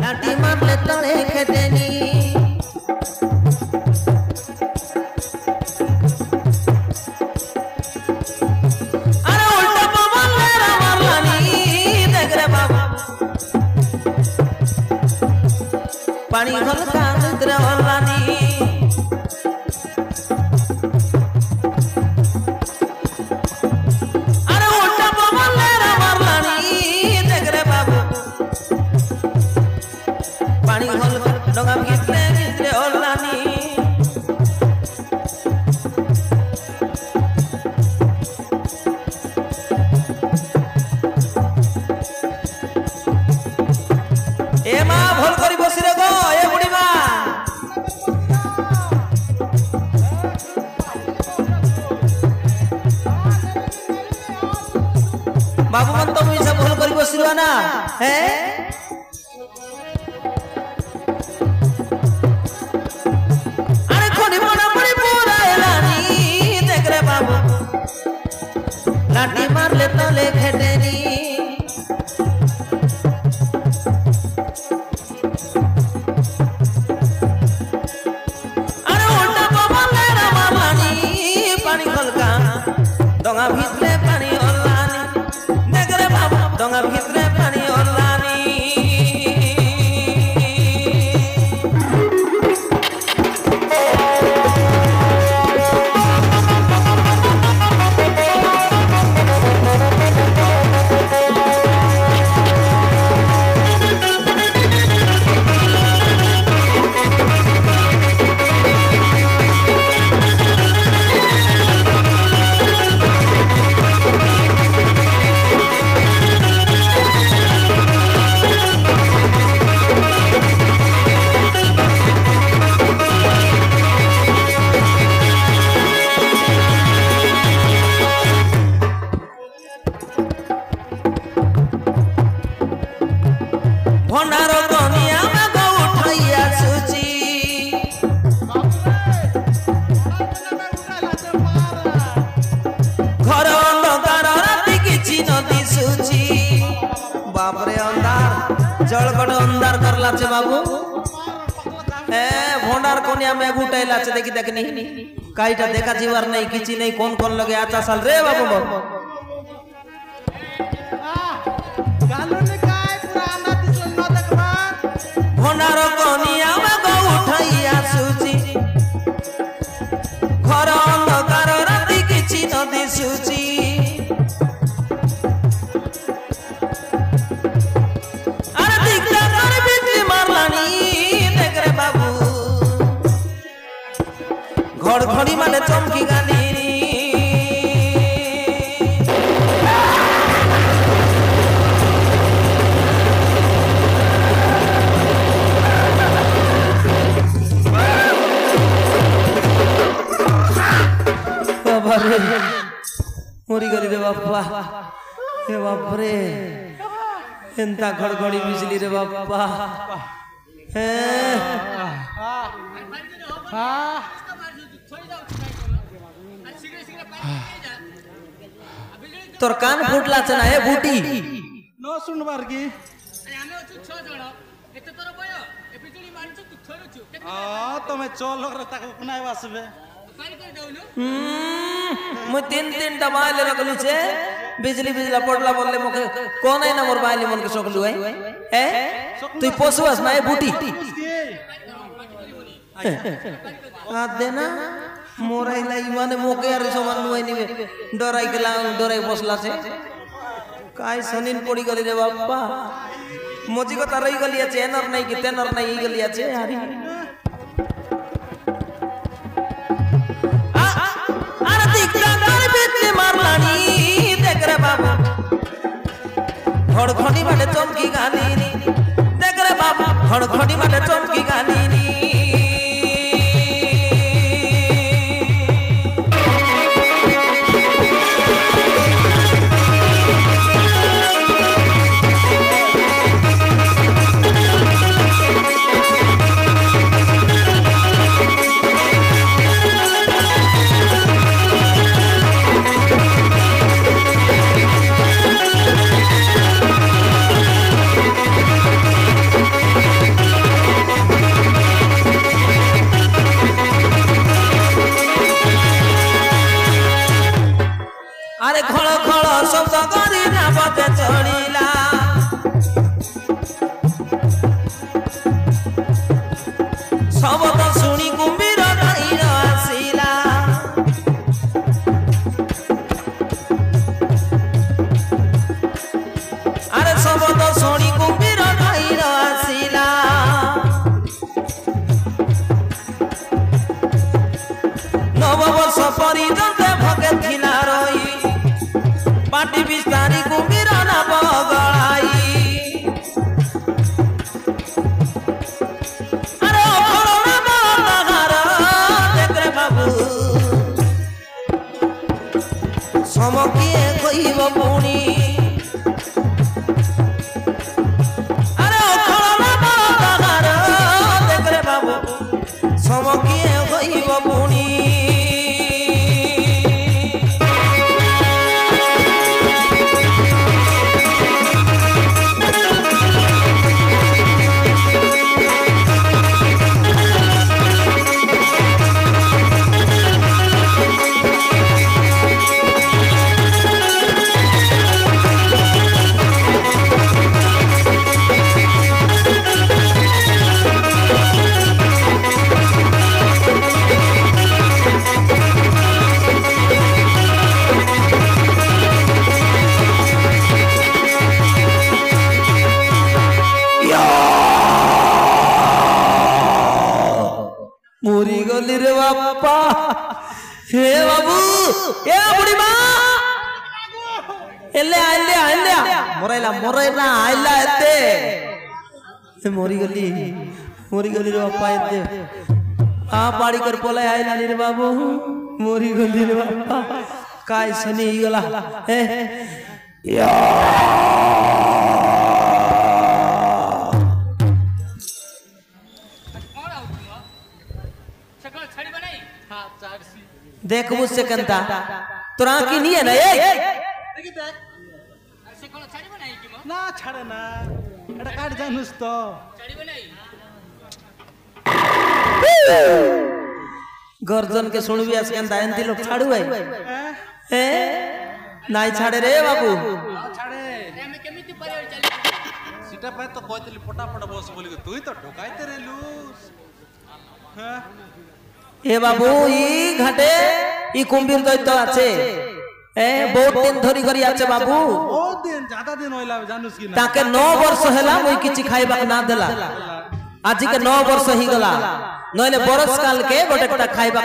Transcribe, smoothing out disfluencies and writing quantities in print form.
लाठी मारले तले खेटेनी अरे उल्टा पवले मारलानी देख रे बाबू पानी हल्का निद्रा हल्लानी अरे उल्टा पवले मारलानी देख रे बाबू पानी हल्का डोंगा भितरे भितरे हल्लानी ए माँ भल करी बसी रे गो ए बुढ़ी माँ बाबू मन तो मुझे भल करी बसी रो ना है अरे खोनी मोना बुढ़ी पूरा एलानी देख रे बाबू लाठी मार ले तले खेटेनी डोंगा भितरे पानी हल्लानी देख रे बाबू डोंगा भितरे पानी हल्लानी भंडारो कनिया में गो उठैया सुची घर अंधकार राति किछि नदी सुची बाप रे अंधार जलगड अंधार करला छे बाबू ए भंडार कनिया में उठैला छे देखि देखनी काईटा देखा जीवार नहीं किछि नहीं कोन कोन लगे आचा साल रे बाबू भंडारो कनिया में गो उठैया सुची घर अंधकार राति किछि नदी सुची अरे दिखला कर बिजली मारलानी देख रे बाबू घर घड़ी माने चमकी गानी मोरी गली रे बापा हे बाप रे एंता घड़घड़ी बिजली रे बापा हे तोर कान फुटला छना हे बूटी नो सुनबार की तमे चल कुनाय बासबे मु तीन तीन दबाले रखलु छे बिजली बिजला पड़ला बोलले मके कोन है ना मोर बाली मन के सकलु है ए तू पोसवास ना ए बूटी आ देना मोराई लाई माने मोके यार समान नुई नी डराई के लांग डराई बसला छे काय सनीन पड़ी गली रे बाप्पा मोजी को तरई गली আছে এনর নাই কি তেনর নাই এই গলি আছে আরে আরে দিকটা গার বেতে মারলানি দেখ রে বাবা ঘড়ঘড়ি বাটে চমকি গানি দেখ রে বাবা ঘড়ঘড়ি বাটে চমকি গানি ଖଳ ଖଳ ଶବ୍ଦ କରି ନାବତେ ଚଢିଲା ଶବଦ ଶୁଣି କୁମ୍ଭୀର ଗାଈର ଆସିଲା ଆରେ ଶବଦ ଶୁଣି କୁମ୍ଭୀର ଗାଈର ଆସିଲା ନବବର୍ଷ ପର୍ଯ୍ୟନ୍ତ ଭଗେ ଥିଲା ରହି ପାଟି ବିସ୍ତାରି କୁମ୍ଭୀର ନାବ ଗଳାଇ ଆରେ ଅଖଳ ନାବ ତାହାର ଦେଖରେ ବାବୁ ସମ କିଏ କହିବ ପୁଣି ଆରେ ଅଖଳ ନାବ ତାହାର ଦେଖରେ ବାବୁ ସମ କିଏ କହିବ ପୁଣି मोरी गली रे बापा हे बाबू ए बुढ़ी मां एले आइले मोरैला आइला एते से मोरी गली रे बापा एते आ पाड़ी कर पोला आइला रे बाबू मोरी गली रे बापा काय सनी गला ए या देख मुझसे कंता तोरा की नहीं है ना ए ना छाड़े ना एटा काट जानूस तो गर्जन के सुनबी आस कंता एंती लोग छाड़ू है ए नाई छाड़े रे बाबू छाड़े सीटा पे तो कहतली फटाफट बस बोली तू तो ढोकाइते रेलू हां ए बाबू ई घाटे ई कुंभीर दैत्य আছে ए बहुत दिन धरी करी আছে बाबू बहुत दिन ज्यादा दिन होइला जानूस की ना ताके 9 वर्ष हैला मुई किछि खाइबा ना देला आज के 9 वर्ष ही गला नइले बरस काल के गोटेटा खाइबा